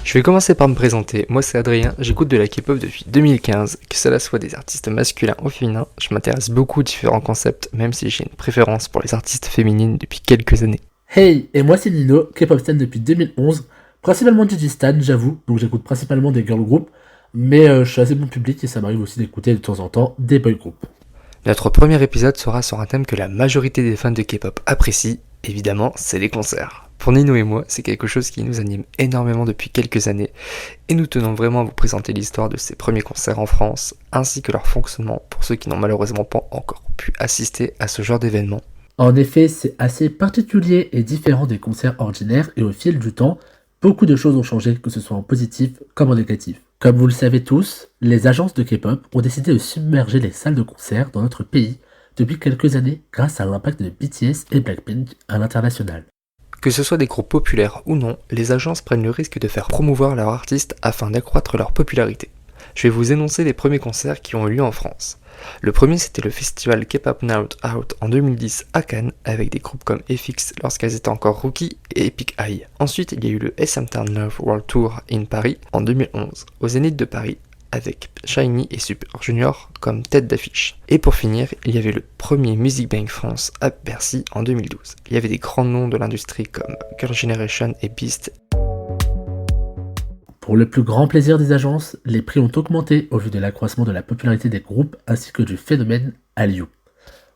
Je vais commencer par me présenter, moi c'est Adrien, j'écoute de la K-pop depuis 2015, que cela soit des artistes masculins ou féminins, je m'intéresse beaucoup aux différents concepts, même si j'ai une préférence pour les artistes féminines depuis quelques années. Hey, et moi c'est Nino, K-pop stan depuis 2011, principalement Gigi stan, j'avoue, donc j'écoute principalement des girl groups, mais je suis assez bon public et ça m'arrive aussi d'écouter de temps en temps des boy groups. Notre premier épisode sera sur un thème que la majorité des fans de K-pop apprécient, évidemment, c'est les concerts. Pour Nino et moi, c'est quelque chose qui nous anime énormément depuis quelques années, et nous tenons vraiment à vous présenter l'histoire de ces premiers concerts en France, ainsi que leur fonctionnement pour ceux qui n'ont malheureusement pas encore pu assister à ce genre d'événement. En effet, c'est assez particulier et différent des concerts ordinaires et au fil du temps, beaucoup de choses ont changé, que ce soit en positif comme en négatif. Comme vous le savez tous, les agences de K-pop ont décidé de submerger les salles de concert dans notre pays depuis quelques années grâce à l'impact de BTS et Blackpink à l'international. Que ce soit des groupes populaires ou non, les agences prennent le risque de faire promouvoir leurs artistes afin d'accroître leur popularité. Je vais vous énoncer les premiers concerts qui ont eu lieu en France. Le premier c'était le festival K-pop Night Out en 2010 à Cannes avec des groupes comme FX lorsqu'elles étaient encore rookies et Epic High. Ensuite il y a eu le SM Town Love World Tour in Paris en 2011 au Zénith de Paris avec Shiny et Super Junior comme tête d'affiche. Et pour finir, il y avait le premier Music Bank France à Bercy en 2012. Il y avait des grands noms de l'industrie comme Girl Generation et Beast. Pour le plus grand plaisir des agences, les prix ont augmenté au vu de l'accroissement de la popularité des groupes ainsi que du phénomène Hallyu.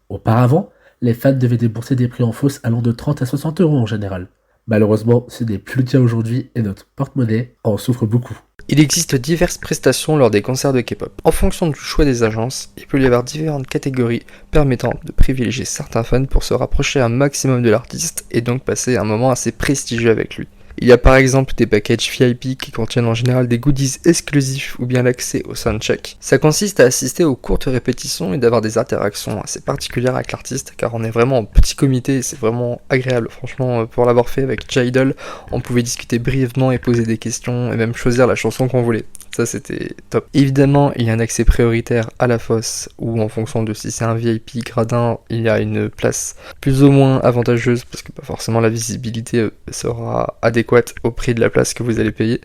Auparavant, les fans devaient débourser des prix en fausse allant de 30 à 60 euros en général. Malheureusement, ce n'est plus le cas aujourd'hui et notre porte-monnaie en souffre beaucoup. Il existe diverses prestations lors des concerts de K-pop. En fonction du choix des agences, il peut y avoir différentes catégories permettant de privilégier certains fans pour se rapprocher un maximum de l'artiste et donc passer un moment assez prestigieux avec lui. Il y a par exemple des packages VIP qui contiennent en général des goodies exclusifs ou bien l'accès au soundcheck. Ça consiste à assister aux courtes répétitions et d'avoir des interactions assez particulières avec l'artiste car on est vraiment en petit comité et c'est vraiment agréable. Franchement, pour l'avoir fait avec J-Idol, on pouvait discuter brièvement et poser des questions et même choisir la chanson qu'on voulait. Ça c'était top. Évidemment, il y a un accès prioritaire à la fosse où en fonction de si c'est un VIP gradin, il y a une place plus ou moins avantageuse parce que pas forcément la visibilité sera adéquate au prix de la place que vous allez payer.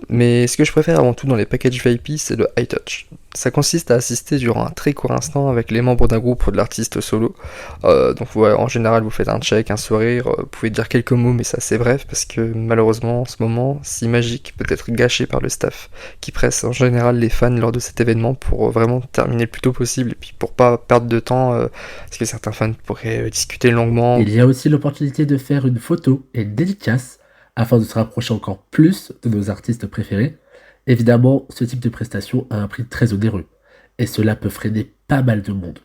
Mais ce que je préfère avant tout dans les packages VIP, c'est le high touch. Ça consiste à assister durant un très court instant avec les membres d'un groupe ou de l'artiste solo. Donc ouais, en général, vous faites un check, un sourire, vous pouvez dire quelques mots, mais ça c'est bref parce que malheureusement, en ce moment, si magique peut être gâché par le staff qui presse en général les fans lors de cet événement pour vraiment terminer le plus tôt possible et puis pour pas perdre de temps parce que certains fans pourraient discuter longuement. Il y a aussi l'opportunité de faire une photo et une dédicace afin de se rapprocher encore plus de nos artistes préférés. Évidemment, ce type de prestation a un prix très onéreux, et cela peut freiner pas mal de monde.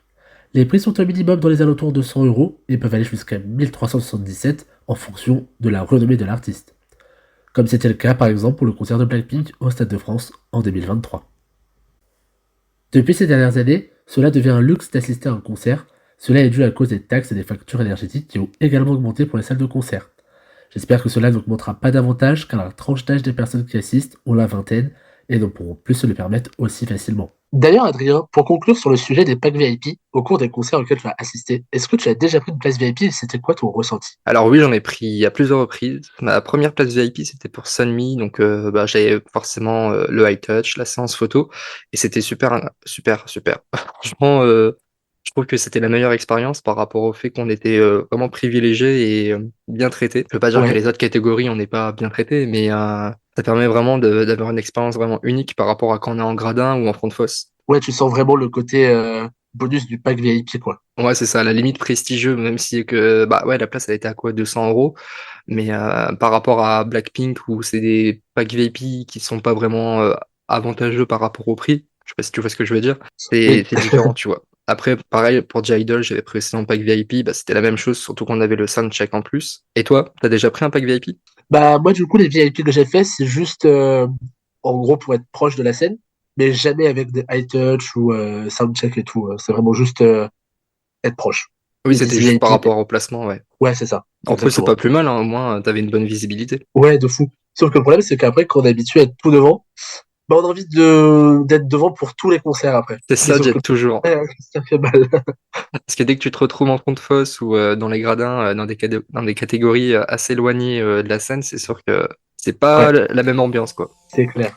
Les prix sont au minimum dans les alentours de 100 euros et peuvent aller jusqu'à 1377 en fonction de la renommée de l'artiste. Comme c'était le cas par exemple pour le concert de Blackpink au Stade de France en 2023. Depuis ces dernières années, cela devient un luxe d'assister à un concert. Cela est dû à cause des taxes et des factures énergétiques qui ont également augmenté pour les salles de concert. J'espère que cela n'augmentera pas davantage car la tranche d'âge des personnes qui assistent ont la vingtaine et ne pourront plus se le permettre aussi facilement. D'ailleurs, Adrien, pour conclure sur le sujet des packs VIP, au cours des concerts auxquels tu as assisté, est-ce que tu as déjà pris une place VIP et c'était quoi ton ressenti? Alors oui, j'en ai pris à plusieurs reprises. Ma première place VIP, c'était pour Sunmi, donc j'avais forcément le high touch, la séance photo, et c'était super, super, super. Franchement, je trouve que c'était la meilleure expérience par rapport au fait qu'on était vraiment privilégiés et bien traités. Je veux pas dire que Ouais, les autres catégories, on n'est pas bien traités, mais ça permet vraiment d'avoir une expérience vraiment unique par rapport à quand on est en gradin ou en front de fosse. ouais, tu sens vraiment le côté bonus du pack VIP, quoi. Ouais, c'est ça, à la limite prestigieux, même si que bah ouais, la place elle était à quoi 200 euros, mais par rapport à Blackpink où c'est des packs VIP qui sont pas vraiment avantageux par rapport au prix, je sais pas si tu vois ce que je veux dire, c'est Oui. c'est différent, tu vois. Après, pareil pour J-Idol, j'avais pris aussi un pack VIP, bah c'était la même chose, surtout qu'on avait le soundcheck en plus. Et toi, t'as déjà pris un pack VIP? Bah, moi, du coup, les VIP que j'ai fait, c'est juste, en gros, pour être proche de la scène, mais jamais avec des high touch ou soundcheck et tout. C'est vraiment juste être proche. Oui, Ils c'était disent juste par VIP. rapport au placement, ouais. Ouais, c'est ça, Après, c'est exactement. pas plus mal, hein, au moins t'avais une bonne visibilité. Ouais, de fou. Sauf que le problème, c'est qu'après, quand on est habitué à être tout devant, bah, on a envie d'être devant pour tous les concerts après. C'est Mais ça, sauf que Jet, toujours. ouais, ça fait mal. Parce que dès que tu te retrouves en front de fosse ou dans les gradins, dans des catégories assez éloignées de la scène, c'est sûr que C'est pas Ouais, la même ambiance, quoi. c'est clair.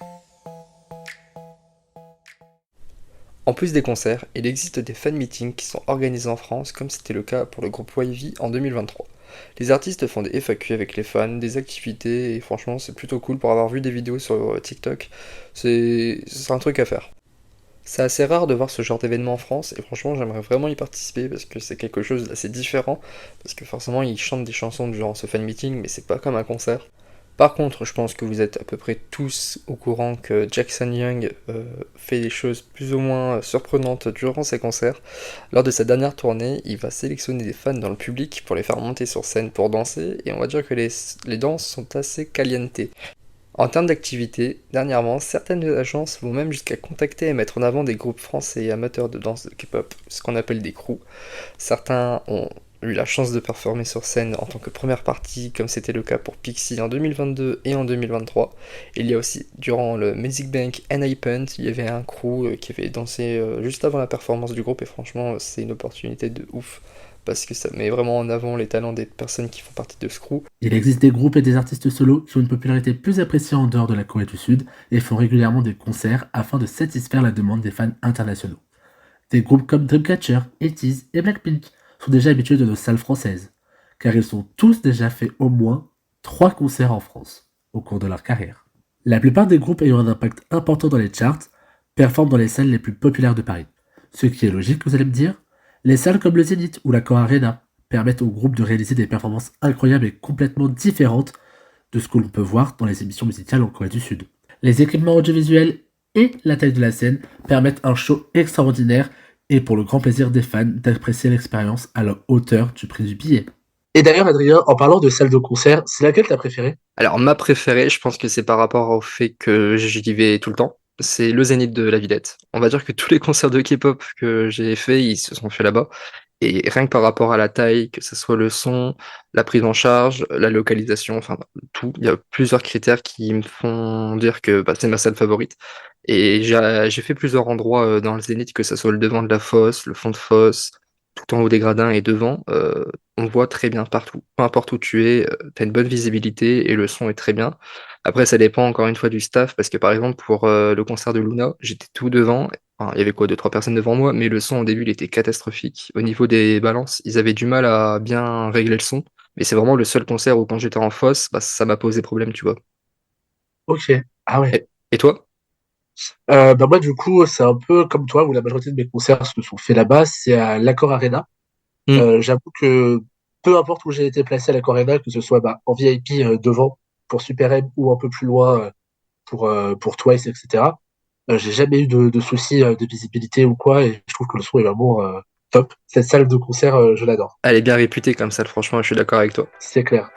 En plus des concerts, il existe des fan meetings qui sont organisés en France, comme c'était le cas pour le groupe YV en 2023. Les artistes font des FAQ avec les fans, des activités, et franchement, c'est plutôt cool pour avoir vu des vidéos sur TikTok. C'est un truc à faire. C'est assez rare de voir ce genre d'événement en France, et franchement, j'aimerais vraiment y participer parce que c'est quelque chose d'assez différent. Parce que forcément, ils chantent des chansons du genre ce fan meeting, mais c'est pas comme un concert. Par contre, je pense que vous êtes à peu près tous au courant que Jackson Young fait des choses plus ou moins surprenantes durant ses concerts. Lors de sa dernière tournée, il va sélectionner des fans dans le public pour les faire monter sur scène pour danser, et on va dire que les danses sont assez caliente. En termes d'activité, dernièrement, certaines agences vont même jusqu'à contacter et mettre en avant des groupes français et amateurs de danse de K-pop, ce qu'on appelle des crews. Certains ont eu la chance de performer sur scène en tant que première partie, comme c'était le cas pour Pixie en 2022 et en 2023. Il y a aussi, durant le Music Bank N.I.Punt, il y avait un crew qui avait dansé juste avant la performance du groupe, et franchement, c'est une opportunité de ouf, parce que ça met vraiment en avant les talents des personnes qui font partie de ce crew. Il existe des groupes et des artistes solos qui ont une popularité plus appréciée en dehors de la Corée du Sud et font régulièrement des concerts afin de satisfaire la demande des fans internationaux. Des groupes comme Dreamcatcher, ATEEZ et Blackpink sont déjà habitués de nos salles françaises, car ils ont tous déjà fait au moins 3 concerts en France au cours de leur carrière. La plupart des groupes ayant un impact important dans les charts performent dans les salles les plus populaires de Paris. Ce qui est logique, vous allez me dire. Les salles comme le Zénith ou l'Accor Arena permettent aux groupes de réaliser des performances incroyables et complètement différentes de ce que l'on peut voir dans les émissions musicales en Corée du Sud. Les équipements audiovisuels et la taille de la scène permettent un show extraordinaire et pour le grand plaisir des fans d'apprécier l'expérience à la hauteur du prix du billet. Et d'ailleurs, Adrien, en parlant de salle de concert, c'est laquelle t'as préférée? Alors, ma préférée, je pense que c'est par rapport au fait que j'y vais tout le temps. C'est le Zénith de la Villette. On va dire que tous les concerts de K-pop que j'ai fait, ils se sont faits là-bas. Et rien que par rapport à la taille, que ce soit le son, la prise en charge, la localisation, enfin tout, il y a plusieurs critères qui me font dire que bah, c'est ma salle favorite. Et j'ai fait plusieurs endroits dans le Zénith, que ce soit le devant de la fosse, le fond de fosse, tout en haut des gradins et devant. On voit très bien partout. Peu importe où tu es, tu as une bonne visibilité et le son est très bien. Après, ça dépend encore une fois du staff, parce que par exemple, pour le concert de Luna, j'étais tout devant. Enfin, il y avait quoi, deux, trois personnes devant moi, mais le son au début, il était catastrophique. Au niveau des balances, ils avaient du mal à bien régler le son. Mais c'est vraiment le seul concert où quand j'étais en fosse, bah, ça m'a posé problème, tu vois. Ok. Ah ouais. Et toi? Bah moi, du coup, c'est un peu comme toi, où la majorité de mes concerts se sont faits là-bas, c'est à l'Accor Arena. Hmm. J'avoue que peu importe où j'ai été placé à l'Accor Arena, que ce soit bah, en VIP devant pour Super M ou un peu plus loin pour Twice, etc. J'ai jamais eu de soucis de visibilité ou quoi, et je trouve que le son est vraiment top. Cette salle de concert, je l'adore. Elle est bien réputée comme ça, franchement, je suis d'accord avec toi. C'est clair.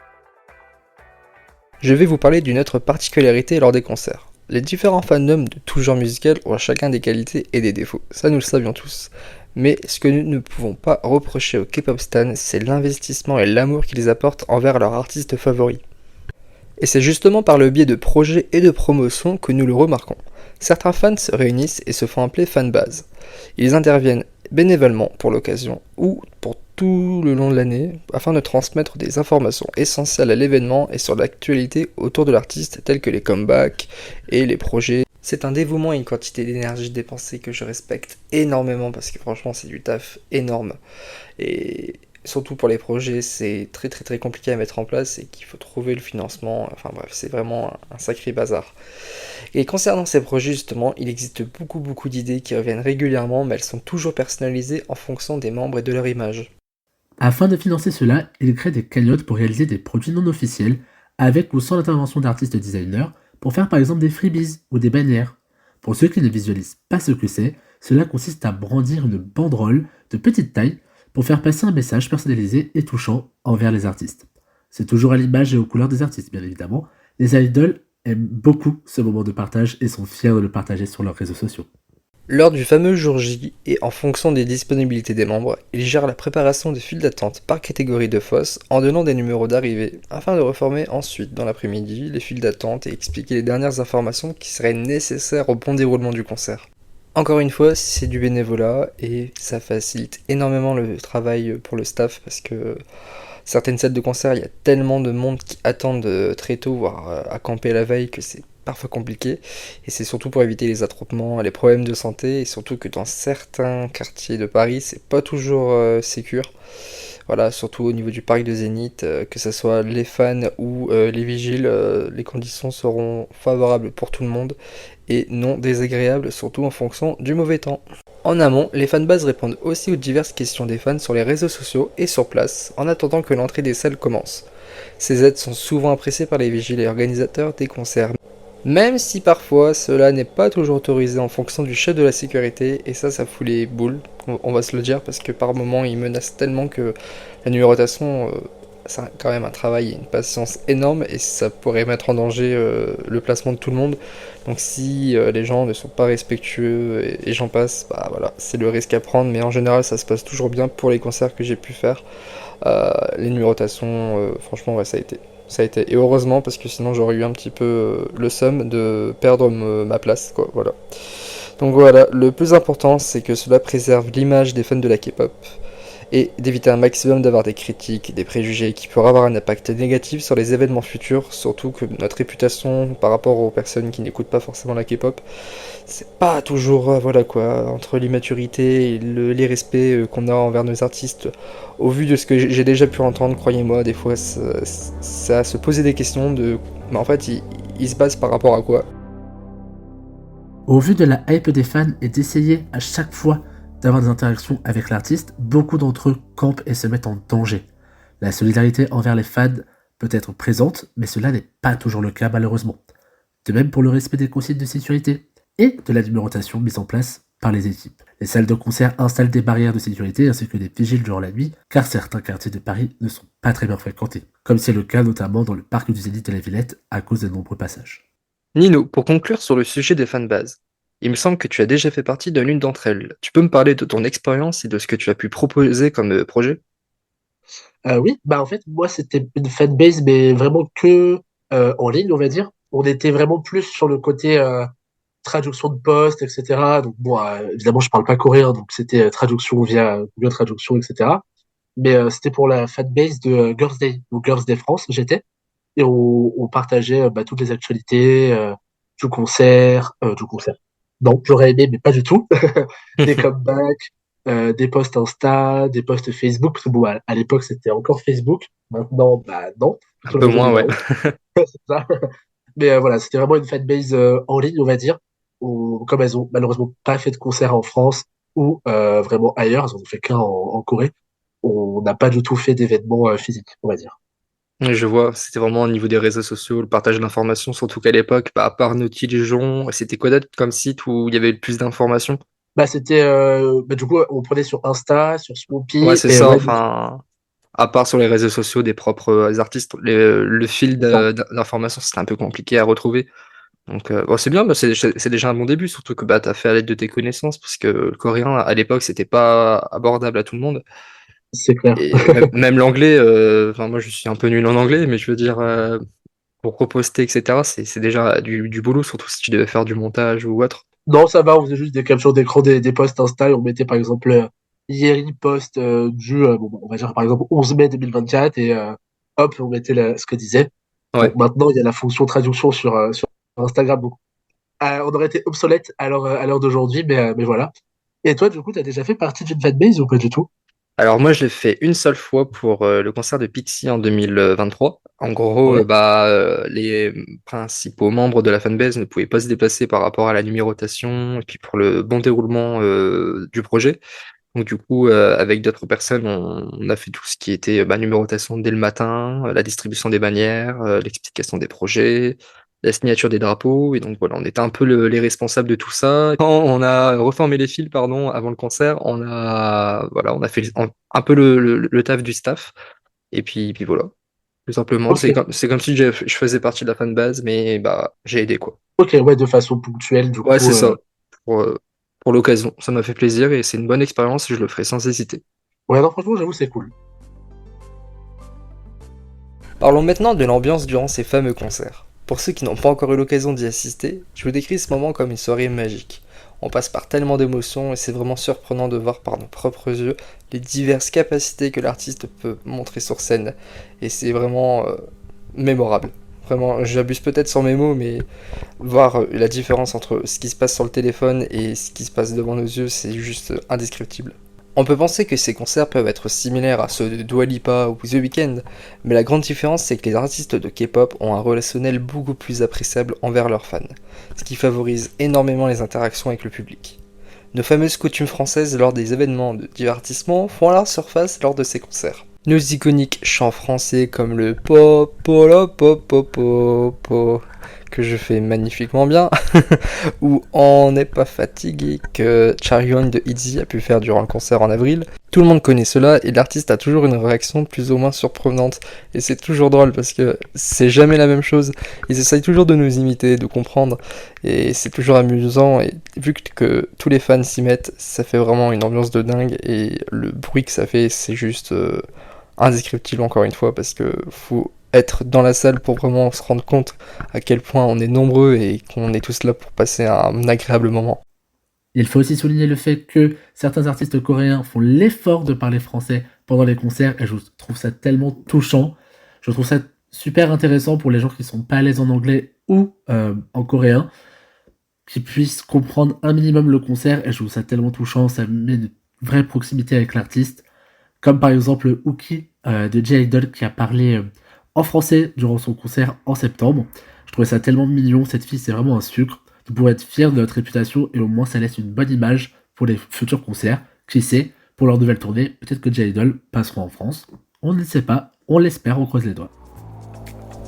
Je vais vous parler d'une autre particularité lors des concerts. Les différents fandoms de tout genre musical ont chacun des qualités et des défauts, ça nous le savions tous. Mais ce que nous ne pouvons pas reprocher aux K-pop stans, c'est l'investissement et l'amour qu'ils apportent envers leur artiste favori. Et c'est justement par le biais de projets et de promotions que nous le remarquons. Certains fans se réunissent et se font appeler fanbase. Ils interviennent bénévolement pour l'occasion ou pour tout le long de l'année afin de transmettre des informations essentielles à l'événement et sur l'actualité autour de l'artiste tels que les comebacks et les projets. C'est un dévouement et une quantité d'énergie dépensée que je respecte énormément parce que franchement c'est du taf énorme. Et surtout pour les projets, c'est très très très compliqué à mettre en place et qu'il faut trouver le financement. Enfin bref, c'est vraiment un sacré bazar. Et concernant ces projets justement, il existe beaucoup d'idées qui reviennent régulièrement, mais elles sont toujours personnalisées en fonction des membres et de leur image. Afin de financer cela, il crée des cagnottes pour réaliser des produits non officiels, avec ou sans l'intervention d'artistes designers, pour faire par exemple des freebies ou des bannières. Pour ceux qui ne visualisent pas ce que c'est, cela consiste à brandir une banderole de petite taille pour faire passer un message personnalisé et touchant envers les artistes. C'est toujours à l'image et aux couleurs des artistes, bien évidemment. Les idoles aiment beaucoup ce moment de partage et sont fiers de le partager sur leurs réseaux sociaux. Lors du fameux jour J, et en fonction des disponibilités des membres, ils gèrent la préparation des files d'attente par catégorie de fosse en donnant des numéros d'arrivée, afin de reformer ensuite dans l'après-midi les files d'attente et expliquer les dernières informations qui seraient nécessaires au bon déroulement du concert. Encore une fois, c'est du bénévolat et ça facilite énormément le travail pour le staff parce que Certaines salles de concert, il y a tellement de monde qui attendent très tôt, voire à camper la veille, que c'est parfois compliqué. Et c'est surtout pour éviter les attroupements, les problèmes de santé, et surtout que dans certains quartiers de Paris, c'est pas toujours sécure. Voilà, surtout au niveau du parc de Zénith, que ce soit les fans ou les vigiles, les conditions seront favorables pour tout le monde et non désagréables, surtout en fonction du mauvais temps. En amont, les fanbases répondent aussi aux diverses questions des fans sur les réseaux sociaux et sur place, en attendant que l'entrée des salles commence. Ces aides sont souvent appréciées par les vigiles et organisateurs des concerts, même si parfois cela n'est pas toujours autorisé en fonction du chef de la sécurité, et ça fout les boules, on va se le dire, parce que par moment il menace tellement que la numérotation, c'est quand même un travail et une patience énorme, et ça pourrait mettre en danger le placement de tout le monde. Donc si les gens ne sont pas respectueux et j'en passe, bah voilà, c'est le risque à prendre, mais en général ça se passe toujours bien pour les concerts que j'ai pu faire. Les numérotations, franchement, ouais, ça a été. Ça a été. Et heureusement, parce que sinon j'aurais eu un petit peu le seum de perdre ma place, quoi, voilà. Donc voilà, le plus important, c'est que cela préserve l'image des fans de la K-pop et d'éviter un maximum d'avoir des critiques, des préjugés qui pourraient avoir un impact négatif sur les événements futurs, surtout que notre réputation par rapport aux personnes qui n'écoutent pas forcément la K-pop, c'est pas toujours, voilà quoi, entre l'immaturité et l'irrespect qu'on a envers nos artistes. Au vu de ce que j'ai déjà pu entendre, croyez-moi, des fois ça se poser des questions de. Mais en fait, il se passe par rapport à quoi? Au vu de la hype des fans et d'essayer à chaque fois d'avoir des interactions avec l'artiste, beaucoup d'entre eux campent et se mettent en danger. La solidarité envers les fans peut être présente, mais cela n'est pas toujours le cas malheureusement. De même pour le respect des consignes de sécurité et de la numérotation mise en place par les équipes. Les salles de concert installent des barrières de sécurité ainsi que des vigiles durant la nuit, car certains quartiers de Paris ne sont pas très bien fréquentés, comme c'est le cas notamment dans le parc du Zénith de la Villette à cause des nombreux passages. Nino, pour conclure sur le sujet des fanbases, il me semble que tu as déjà fait partie de l'une d'entre elles. Tu peux me parler de ton expérience et de ce que tu as pu proposer comme projet? Oui, bah en fait, moi, c'était une fanbase, mais vraiment que en ligne, on va dire. On était vraiment plus sur le côté traduction de poste, etc. Donc, bon, évidemment, je parle pas coréen, donc c'était traduction via Google Traduction, etc. Mais c'était pour la fanbase de Girls Day, donc Girls Day France, j'étais. Et on partageait bah, toutes les actualités du concert. Non, j'aurais aimé, mais pas du tout. Des comebacks, des posts Insta, des posts Facebook. Parce que bon, à l'époque, c'était encore Facebook. Maintenant, bah non. Un Tout le peu réseau moins, ouais. numérique, c'est ça. Mais voilà, c'était vraiment une fanbase en ligne, on va dire. Comme elles ont malheureusement pas fait de concert en France ou vraiment ailleurs, elles en ont fait qu'un en Corée, on n'a pas du tout fait d'événements physiques, on va dire. Oui, je vois, c'était vraiment au niveau des réseaux sociaux, le partage d'informations, surtout qu'à l'époque, bah, à part Nautile c'était quoi d'autre comme site où il y avait le plus d'informations? Bah, c'était, bah, du coup, on prenait sur Insta, sur Ouais, Smoopy, c'est et ça, ouais, enfin, à part sur les réseaux sociaux des propres artistes, le fil c'est ça. d'informations, c'était un peu compliqué à retrouver. Donc, bon, c'est bien, bah, c'est déjà un bon début, surtout que bah, tu as fait à l'aide de tes connaissances, parce que le coréen, à l'époque, c'était pas abordable à tout le monde. C'est clair. Et même l'anglais, enfin, moi, je suis un peu nul en anglais, mais je veux dire, pour reposter, etc., c'est déjà du boulot, surtout si tu devais faire du montage ou autre. Non, ça va, on faisait juste des captures d'écran des posts Insta et on mettait par exemple Yeri post bon, on va dire par exemple 11 mai 2024 et hop, on mettait ce que disait. Bon, Ouais. maintenant, il y a la fonction traduction sur Instagram, donc on aurait été obsolète à l'heure d'aujourd'hui, mais voilà. Et toi, du coup, t'as déjà fait partie d'une fanbase ou pas du tout? Alors moi, je l'ai fait une seule fois pour le concert de Pixie en 2023. En gros, Ouais. bah, les principaux membres de la fanbase ne pouvaient pas se déplacer par rapport à la numérotation et puis pour le bon déroulement du projet. Donc du coup, avec d'autres personnes, on a fait tout ce qui était bah, numérotation dès le matin, la distribution des bannières, l'explication des projets, la signature des drapeaux. Et donc voilà, on était un peu les responsables de tout ça. Quand on a reformé les fils, pardon, avant le concert, on a fait un peu le taf du staff. Et puis voilà, tout simplement. Ok, C'est comme si je faisais partie de la fanbase, mais bah j'ai aidé quoi. ok, ouais, de façon ponctuelle, du Ouais, coup. c'est ça. Pour, euh, pour l'occasion, ça m'a fait plaisir et c'est une bonne expérience et je le ferai sans hésiter. Ouais, non, franchement, j'avoue, c'est cool. Parlons maintenant de l'ambiance durant ces fameux concerts. Pour ceux qui n'ont pas encore eu l'occasion d'y assister, je vous décris ce moment comme une soirée magique. On passe par tellement d'émotions et c'est vraiment surprenant de voir par nos propres yeux les diverses capacités que l'artiste peut montrer sur scène. Et c'est vraiment mémorable. Vraiment, j'abuse peut-être sur mes mots, mais voir la différence entre ce qui se passe sur le téléphone et ce qui se passe devant nos yeux, c'est juste indescriptible. On peut penser que ces concerts peuvent être similaires à ceux de Dua Lipa ou The Weeknd, mais la grande différence c'est que les artistes de K-pop ont un relationnel beaucoup plus appréciable envers leurs fans, ce qui favorise énormément les interactions avec le public. Nos fameuses coutumes françaises lors des événements de divertissement font alors surface lors de ces concerts. Nos iconiques chants français comme le po po lo po po po po que je fais magnifiquement bien, ou On n'est pas fatigué que Charion de Itzy a pu faire durant le concert en avril. Tout le monde connaît cela et l'artiste a toujours une réaction plus ou moins surprenante. Et c'est toujours drôle parce que c'est jamais la même chose. Ils essayent toujours de nous imiter, de comprendre. Et c'est toujours amusant. Et vu que tous les fans s'y mettent, ça fait vraiment une ambiance de dingue. Et le bruit que ça fait, c'est juste indescriptible encore une fois parce que faut être dans la salle pour vraiment se rendre compte à quel point on est nombreux et qu'on est tous là pour passer un agréable moment. Il faut aussi souligner le fait que certains artistes coréens font l'effort de parler français pendant les concerts et je trouve ça tellement touchant. Je trouve ça super intéressant pour les gens qui sont pas à l'aise en anglais ou en coréen, qui puissent comprendre un minimum le concert et je trouve ça tellement touchant, ça met une vraie proximité avec l'artiste. Comme par exemple Uki de J-Idol qui a parlé en français durant son concert en septembre. Je trouvais ça tellement mignon, cette fille c'est vraiment un sucre. Nous pourrons être fiers de notre réputation et au moins ça laisse une bonne image pour les futurs concerts. Qui sait, pour leur nouvelle tournée, peut-être que J-Idol passeront en France. On ne sait pas, on l'espère, on croise les doigts.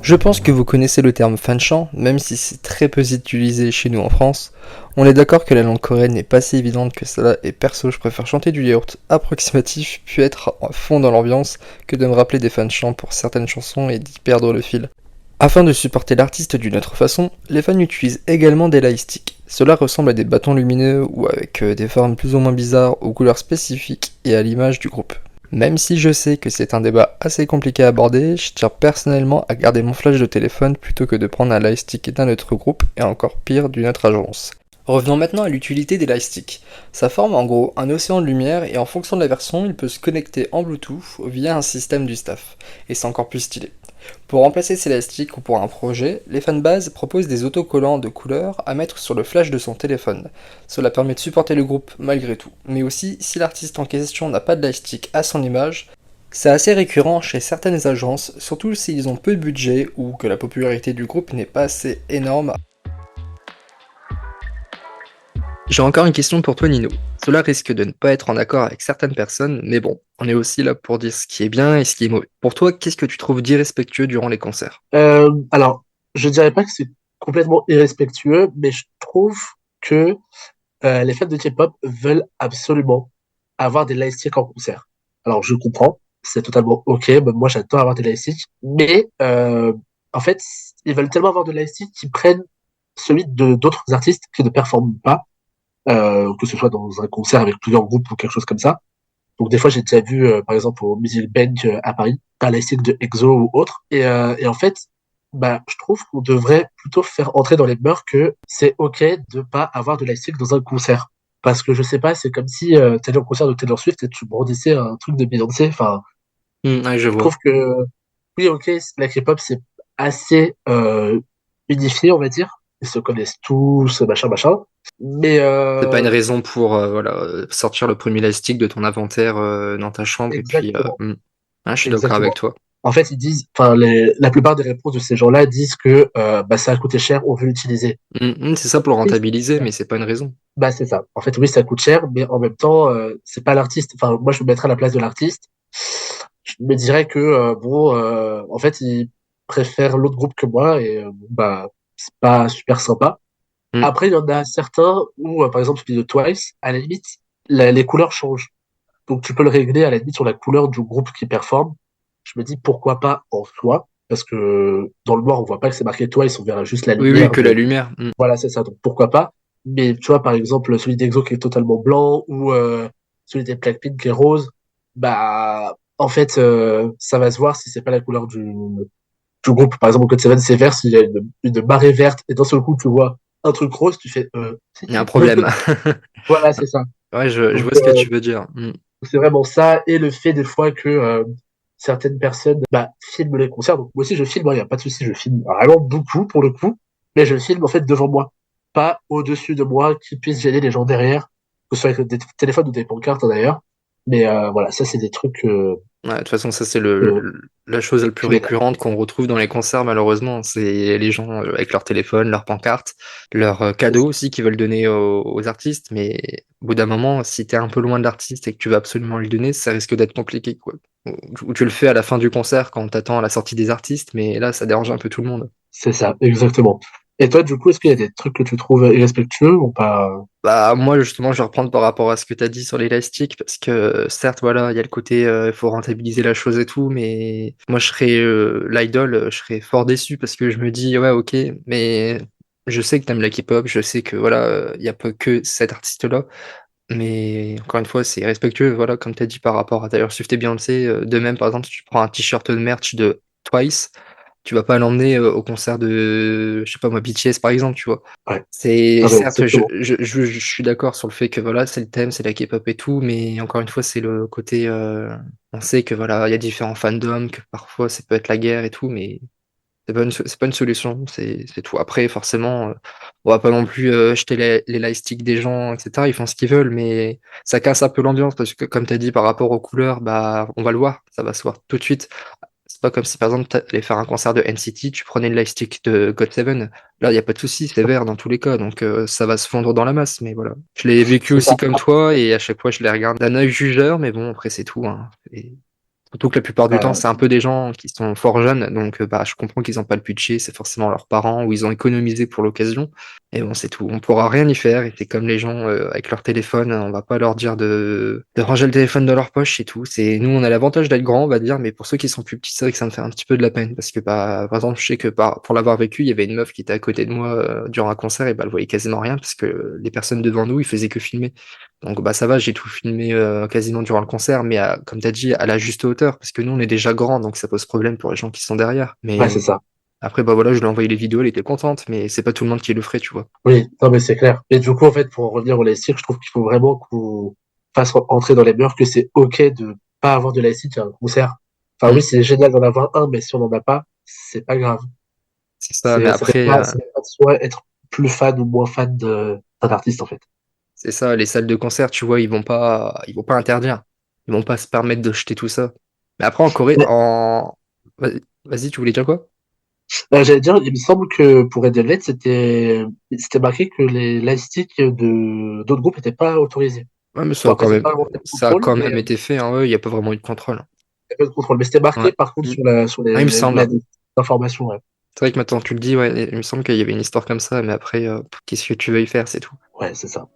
Je pense que vous connaissez le terme fanchan, même si c'est très peu utilisé chez nous en France. On est d'accord que la langue coréenne n'est pas si évidente que cela, et perso je préfère chanter du yaourt approximatif, puis être à fond dans l'ambiance, que de me rappeler des fanchants pour certaines chansons et d'y perdre le fil. Afin de supporter l'artiste d'une autre façon, les fans utilisent également des lightsticks. Cela ressemble à des bâtons lumineux ou avec des formes plus ou moins bizarres aux couleurs spécifiques et à l'image du groupe. Même si je sais que c'est un débat assez compliqué à aborder, je tiens personnellement à garder mon flash de téléphone plutôt que de prendre un lightstick d'un autre groupe et encore pire d'une autre agence. Revenons maintenant à l'utilité des lightsticks. Ça forme en gros un océan de lumière et en fonction de la version, il peut se connecter en Bluetooth via un système du staff. Et c'est encore plus stylé. Pour remplacer ces lightsticks ou pour un projet, les fanbases proposent des autocollants de couleurs à mettre sur le flash de son téléphone. Cela permet de supporter le groupe malgré tout, mais aussi si l'artiste en question n'a pas de lightstick à son image. C'est assez récurrent chez certaines agences, surtout s'ils ont peu de budget ou que la popularité du groupe n'est pas assez énorme. J'ai encore une question pour toi Nino. Cela risque de ne pas être en accord avec certaines personnes, mais bon, on est aussi là pour dire ce qui est bien et ce qui est mauvais. Pour toi, qu'est-ce que tu trouves d'irrespectueux durant les concerts? Alors, je dirais pas que c'est complètement irrespectueux, mais je trouve que les fans de K-pop veulent absolument avoir des lightsticks en concert. Alors, je comprends, c'est totalement ok, même moi j'adore avoir des lightsticks, mais en fait, ils veulent tellement avoir de lightsticks qu'ils prennent celui de d'autres artistes qui ne performent pas, que ce soit dans un concert avec plusieurs groupes ou quelque chose comme ça. Donc des fois, j'ai déjà vu, par exemple, au Music Bank à Paris, un lightstick de EXO ou autre. Et en fait, bah, je trouve qu'on devrait plutôt faire entrer dans les mœurs que c'est ok de pas avoir de lightstick dans un concert. Parce que je sais pas, c'est comme si t'allais au concert de Taylor Swift et tu brandissais un truc de Beyoncé. Enfin, Ouais, je je vois. trouve que oui, ok, la K-pop c'est assez unifié, on va dire. Ils se connaissent tous, machin, machin. Mais C'est pas une raison pour voilà, sortir le premier élastique de ton inventaire dans ta chambre et puis exactement, je suis d'accord avec exactement. toi. En fait, ils disent, enfin, la plupart des réponses de ces gens-là disent que bah, ça a coûté cher, on veut l'utiliser. C'est ça pour le Oui, rentabiliser, mais c'est pas une raison. bah c'est ça. En fait, oui, ça coûte cher, mais en même temps, c'est pas l'artiste. Enfin, moi, je me mettrais à la place de l'artiste. Je me dirais que bon, en fait, il préfère l'autre groupe que moi et bon, bah c'est pas super sympa. Mm. Après, il y en a certains où, par exemple, celui de Twice, à la limite, les couleurs changent. Donc, tu peux le régler à la limite sur la couleur du groupe qui performe. Je me dis pourquoi pas en soi, parce que dans le noir, on voit pas que c'est marqué Twice, on verra juste la Oui, oui, lumière que la de. lumière. Voilà, c'est ça. Donc, pourquoi pas. Mais tu vois, par exemple, celui d'Exo qui est totalement blanc ou celui des Blackpink qui est rose, bah, en fait, ça va se voir si c'est pas la couleur du groupe. Par exemple, au Code 7, c'est vert, s'il y a une marée verte et d'un seul coup, tu vois un truc rose, tu fais c'est Il y a un qui? problème. Voilà, c'est ça. Ouais, je Donc vois ce que tu veux dire. Mm. c'est vraiment ça, et le fait des fois que certaines personnes filment les concerts. Donc moi aussi je filme, il n'y a pas de souci, je filme vraiment beaucoup pour le coup, mais je filme en fait devant moi, pas au-dessus de moi qui puisse gêner les gens derrière, que ce soit avec des téléphones ou des pancartes d'ailleurs. Mais voilà, ça c'est des trucs Ouais, de toute façon, ça c'est que la chose la plus je déteste. récurrente qu'on retrouve dans les concerts, malheureusement. C'est les gens avec leur téléphone, leurs pancartes, leurs cadeaux aussi qu'ils veulent donner aux artistes. Mais au bout d'un moment, si t'es un peu loin de l'artiste et que tu veux absolument lui donner, ça risque d'être compliqué, quoi. Ou tu le fais à la fin du concert quand t'attends la sortie des artistes, mais là, ça dérange un peu tout le monde. C'est ça, exactement. Et toi, du coup, est-ce qu'il y a des trucs que tu trouves irrespectueux ou pas? Bah moi justement je vais reprendre par rapport à ce que tu as dit sur l'élastique parce que certes voilà il y a le côté il faut rentabiliser la chose et tout mais moi je serais l'idol je serais fort déçu parce que je me dis ouais ok mais je sais que t'aimes la K-pop je sais que voilà il y a pas que cet artiste-là mais encore une fois c'est respectueux voilà comme tu as dit par rapport à Taylor Swift et Beyoncé de même par exemple si tu prends un t-shirt de merch de Twice tu vas pas l'emmener au concert de, je sais pas moi, BTS par exemple, tu vois. Ouais, C'est non, mais certes, exactement. je suis d'accord sur le fait que voilà, c'est le thème, c'est la K-pop et tout, mais encore une fois, c'est le côté, on sait que voilà, il y a différents fandoms, que parfois ça peut être la guerre et tout, mais c'est pas une solution, c'est tout. Après, forcément, on va pas non plus jeter les lightsticks des gens, etc. Ils font ce qu'ils veulent, mais ça casse un peu l'ambiance parce que comme tu as dit par rapport aux couleurs, bah on va le voir, ça va se voir tout de suite. C'est pas comme si par exemple t'allais faire un concert de NCT, tu prenais le lightstick de GOT7. Là, il n'y a pas de souci, c'est vert dans tous les cas, donc ça va se fondre dans la masse. Mais voilà. Je l'ai vécu C'est ça. aussi comme toi, et à chaque fois je les regarde d'un œil jugeur, mais bon, après c'est tout, hein. Surtout que la plupart du temps, Euh, c'est un peu des gens qui sont fort jeunes, donc bah, je comprends qu'ils n'ont pas le budget, c'est forcément leurs parents ou ils ont économisé pour l'occasion. Et bon, c'est tout. On pourra rien y faire. Et c'est comme les gens avec leur téléphone, on va pas leur dire de ranger le téléphone dans leur poche et tout. C'est nous, on a l'avantage d'être grand, on va dire, mais pour ceux qui sont plus petits, c'est vrai que ça me fait un petit peu de la peine parce que bah, par exemple, je sais que pour l'avoir vécu, il y avait une meuf qui était à côté de moi durant un concert et bah, elle voyait quasiment rien parce que les personnes devant nous, ils faisaient que filmer. Donc bah ça va, j'ai tout filmé quasiment durant le concert, mais comme tu as dit, à la juste hauteur, parce que nous on est déjà grands, donc ça pose problème pour les gens qui sont derrière. ouais, c'est Mais ça. après bah voilà, je lui ai envoyé les vidéos, elle était contente, mais c'est pas tout le monde qui le ferait, tu vois. Oui, non, mais c'est clair. Et du coup, en fait, pour en revenir au laïcité, je trouve qu'il faut vraiment qu'on fasse entrer dans les mœurs que c'est OK de pas avoir de laïcité à un concert. Enfin, Mm. oui, c'est génial d'en avoir un, mais si on n'en a pas, c'est pas grave. C'est ça, mais après, Ça n'est pas de soi être plus fan ou moins fan d'un artiste, en fait. c'est ça, les salles de concert, tu vois, ils vont pas interdire, ils vont pas se permettre de jeter tout ça. Mais après en Corée, Mais, vas-y, tu voulais dire quoi? j'allais dire, il me semble que pour Red Velvet, c'était marqué que les laïcités d'autres groupes n'étaient pas autorisés. Ouais, mais Bon, après, c'est pas vraiment fait de ça a contrôle, quand mais même été fait, hein, ouais, il y a pas vraiment eu de contrôle. il y a pas de contrôle. Mais c'était Ouais. marqué, par contre, Mm. sur Ah, il me semble. la information, ouais. C'est vrai que maintenant tu le dis, ouais, il me semble qu'il y avait une histoire comme ça, mais après, qu'est-ce que tu veux y faire, c'est tout. Ouais, c'est ça.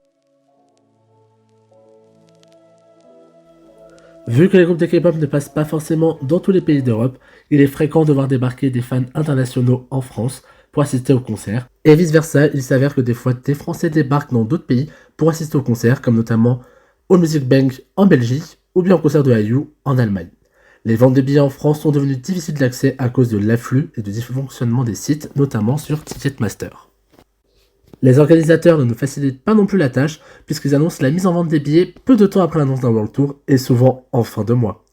Vu que les groupes de K-pop ne passent pas forcément dans tous les pays d'Europe, il est fréquent de voir débarquer des fans internationaux en France pour assister au concert. Et vice-versa, il s'avère que des fois des Français débarquent dans d'autres pays pour assister au concert, comme notamment au Music Bank en Belgique ou bien au concert de IU en Allemagne. Les ventes de billets en France sont devenues difficiles d'accès à cause de l'afflux et du dysfonctionnement des sites, notamment sur Ticketmaster. Les organisateurs ne nous facilitent pas non plus la tâche, puisqu'ils annoncent la mise en vente des billets peu de temps après l'annonce d'un World Tour, et souvent en fin de mois.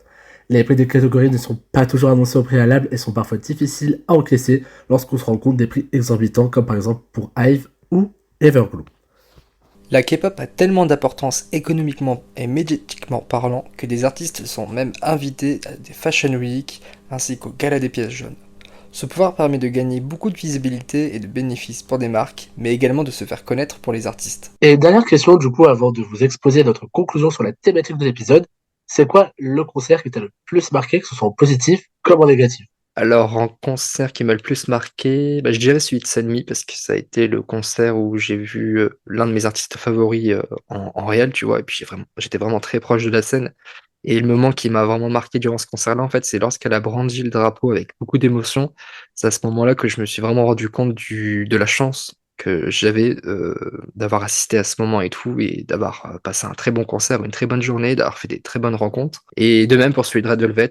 Les prix des catégories ne sont pas toujours annoncés au préalable et sont parfois difficiles à encaisser lorsqu'on se rend compte des prix exorbitants, comme par exemple pour Hive ou Everglue. La K-pop a tellement d'importance économiquement et médiatiquement parlant que des artistes sont même invités à des Fashion Week ainsi qu'au Gala des pièces jaunes. Ce pouvoir permet de gagner beaucoup de visibilité et de bénéfices pour des marques, mais également de se faire connaître pour les artistes. Et dernière question, du coup, avant de vous exposer notre conclusion sur la thématique de l'épisode, c'est quoi le concert qui t'a le plus marqué, que ce soit en positif comme en négatif? Alors, en concert qui m'a le plus marqué, bah, je dirais celui de Sunmi parce que ça a été le concert où j'ai vu l'un de mes artistes favoris en réel, tu vois, et puis j'étais vraiment très proche de la scène. Et le moment qui m'a vraiment marqué durant ce concert-là, en fait, c'est lorsqu'elle a brandi le drapeau avec beaucoup d'émotion. C'est à ce moment-là que je me suis vraiment rendu compte de la chance que j'avais d'avoir assisté à ce moment et tout, et d'avoir passé un très bon concert, une très bonne journée, d'avoir fait des très bonnes rencontres. Et de même pour celui de Red Velvet,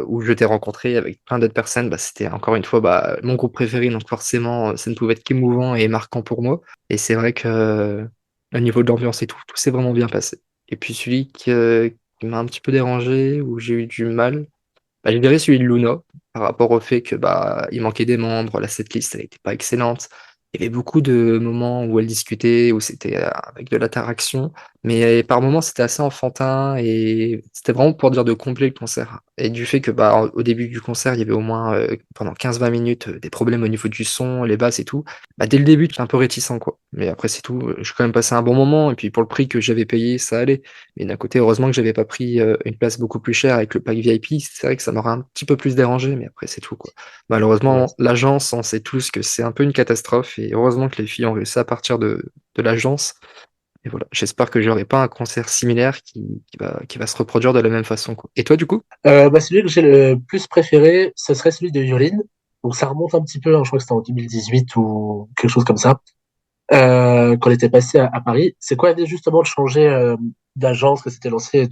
où je t'ai rencontré avec plein d'autres personnes, bah, c'était encore une fois mon groupe préféré, donc forcément, ça ne pouvait être qu'émouvant et marquant pour moi. Et c'est vrai que au niveau de l'ambiance et tout s'est vraiment bien passé. Et puis celui qui m'a un petit peu dérangé, où j'ai eu du mal, bah, je dirais celui de Luna, par rapport au fait que bah il manquait des membres, la setlist elle était pas excellente. Il y avait beaucoup de moments où elle discutait, où c'était avec de l'interaction, mais par moments c'était assez enfantin et c'était vraiment pour dire de combler le concert. Et du fait que bah au début du concert, il y avait au moins pendant 15-20 minutes des problèmes au niveau du son, les basses et tout, bah dès le début j'étais un peu réticent quoi. Mais après c'est tout, j'ai quand même passé un bon moment et puis pour le prix que j'avais payé, ça allait. Mais d'un côté, heureusement que j'avais pas pris une place beaucoup plus chère avec le pack VIP. C'est vrai que ça m'aurait un petit peu plus dérangé, mais après, c'est tout, quoi. Ouais, Malheureusement, l'agence, on sait tous que c'est un peu une catastrophe. Et heureusement que les filles ont réussi à partir de l'agence. Et voilà, j'espère que j'aurai pas un concert similaire qui va se reproduire de la même façon, quoi. Et toi, du coup? Bah, celui que j'ai le plus préféré, ce serait celui de Yulin. Donc ça remonte un petit peu, hein, je crois que c'était en 2018 ou quelque chose comme ça, quand elle était passée à Paris. C'est quoi, elle venait justement de changer d'agence, que c'était lancé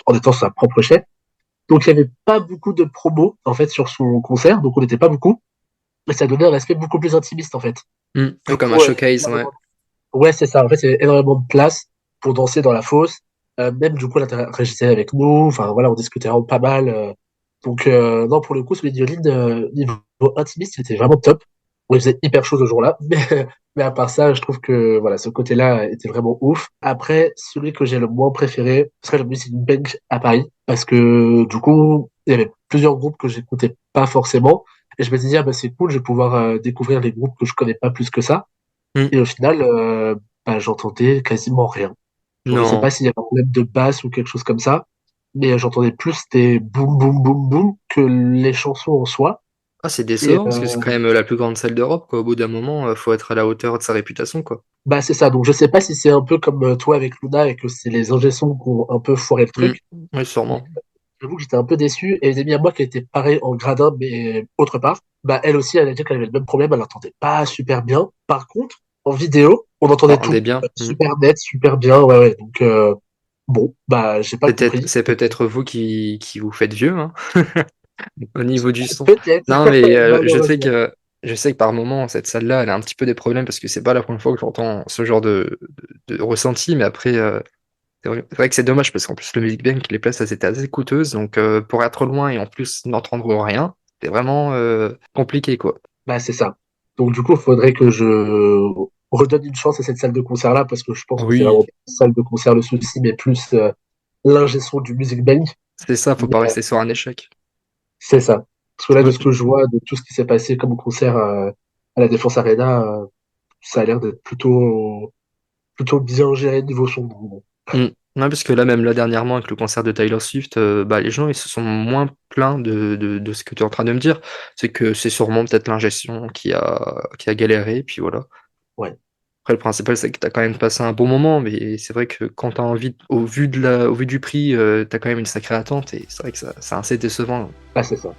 en étant sa propre chef. Donc il n'y avait pas beaucoup de promos en fait sur son concert, donc on n'était pas beaucoup. Et ça donnait un aspect beaucoup plus intimiste en fait. Ouais, Du comme un coup, showcase, ouais. ouais, c'est ça. En fait, il y avait énormément de place pour danser dans la fosse. Même du coup, elle interagissait avec nous. Enfin, voilà, on discutait vraiment pas mal. Donc, non, pour le coup, celui de Yoline, niveau intimiste, il était vraiment top. Bon, il faisait hyper chaud ce jour-là. Mais à part ça, je trouve que voilà, ce côté-là était vraiment ouf. Après, celui que j'ai le moins préféré serait le Music Bank à Paris. Parce que du coup, il y avait plusieurs groupes que j'écoutais pas forcément. Et je me disais, ah, bah, c'est cool, je vais pouvoir découvrir les groupes que je connais pas plus que ça. Mm. Et au final, bah, j'entendais quasiment rien. Genre, je sais pas Non. s'il y avait un problème de basse ou quelque chose comme ça, mais j'entendais plus des boum boum boum boum que les chansons en soi. Ah, c'est Et décevant, parce que c'est quand même la plus grande salle d'Europe, quoi. Au bout d'un moment, faut être à la hauteur de sa réputation, quoi. bah c'est ça. Donc je sais pas si c'est un peu comme toi avec Luna et que c'est les ingé sons qui ont un peu foiré le Mm. truc. Ouais, Mais sûrement. j'avoue que j'étais un peu déçu. Et les amis à moi qui étaient pareil en gradin, mais autre part, bah elle aussi, elle a dit qu'elle avait le même problème. Elle n'entendait pas super bien. Par contre, en vidéo, on entendait On est tout. bien. Mm. Super net, super bien. Ouais, ouais. Donc bon, bah j'ai pas compris. C'est peut-être vous qui vous faites vieux, hein, au niveau du son. Peut-être, Non, mais malheureusement. je sais que par moment, cette salle-là, elle a un petit peu des problèmes parce que c'est pas la première fois que j'entends ce genre de ressenti, mais après, c'est vrai que c'est dommage parce qu'en plus, le Music Bank, les places, elles étaient assez coûteuses, donc pour être loin et en plus n'entendre rien, c'est vraiment compliqué, quoi. Bah, c'est ça. Donc, du coup, il faudrait que je redonne une chance à cette salle de concert-là parce que je pense que c'est vraiment Oui, pas la salle de concert le souci, mais plus l'ingé son du Music Bank. c'est ça, faut Mais pas rester sur un échec. c'est ça. Parce que là, de ce Ouais. que je vois, de tout ce qui s'est passé comme concert à la Défense Arena, ça a l'air d'être plutôt bien géré niveau son. Donc, bon. Mm. Non, parce que là, même là, dernièrement, avec le concert de Taylor Swift, bah, les gens, ils se sont moins plaints de ce que tu es en train de me dire. C'est que c'est sûrement peut-être l'ingestion qui a galéré, puis voilà. Ouais. Après, le principal, c'est que tu as quand même passé un bon moment, mais c'est vrai que quand tu as envie, au vu du prix, tu as quand même une sacrée attente, et c'est vrai que ça, c'est assez décevant. Ah, c'est ça.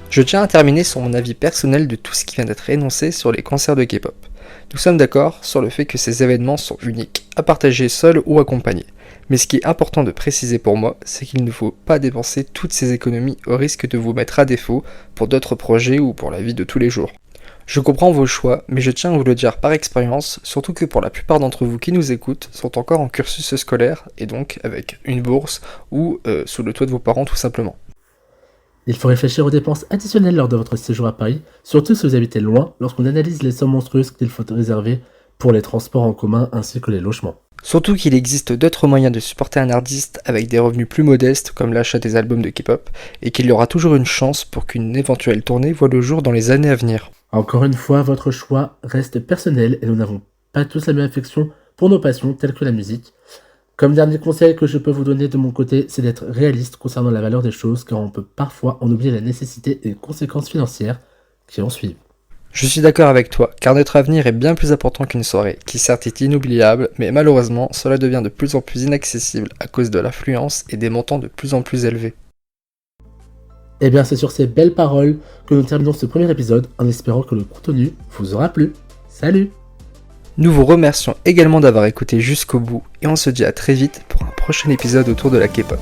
Je tiens à terminer sur mon avis personnel de tout ce qui vient d'être énoncé sur les concerts de K-pop. Nous sommes d'accord sur le fait que ces événements sont uniques, à partager seuls ou accompagnés. Mais ce qui est important de préciser pour moi, c'est qu'il ne faut pas dépenser toutes ces économies au risque de vous mettre à défaut pour d'autres projets ou pour la vie de tous les jours. Je comprends vos choix, mais je tiens à vous le dire par expérience, surtout que pour la plupart d'entre vous qui nous écoutent sont encore en cursus scolaire, et donc avec une bourse ou sous le toit de vos parents tout simplement. Il faut réfléchir aux dépenses additionnelles lors de votre séjour à Paris, surtout si vous habitez loin, lorsqu'on analyse les sommes monstrueuses qu'il faut réserver pour les transports en commun ainsi que les logements. Surtout qu'il existe d'autres moyens de supporter un artiste avec des revenus plus modestes comme l'achat des albums de K-pop, et qu'il y aura toujours une chance pour qu'une éventuelle tournée voie le jour dans les années à venir. Encore une fois, votre choix reste personnel et nous n'avons pas tous la même affection pour nos passions telles que la musique. Comme dernier conseil que je peux vous donner de mon côté, c'est d'être réaliste concernant la valeur des choses car on peut parfois en oublier la nécessité et les conséquences financières qui en suivent. Je suis d'accord avec toi, car notre avenir est bien plus important qu'une soirée, qui certes est inoubliable, mais malheureusement, cela devient de plus en plus inaccessible à cause de l'affluence et des montants de plus en plus élevés. Et bien c'est sur ces belles paroles que nous terminons ce premier épisode en espérant que le contenu vous aura plu. Salut! Nous vous remercions également d'avoir écouté jusqu'au bout et on se dit à très vite pour un prochain épisode autour de la K-pop.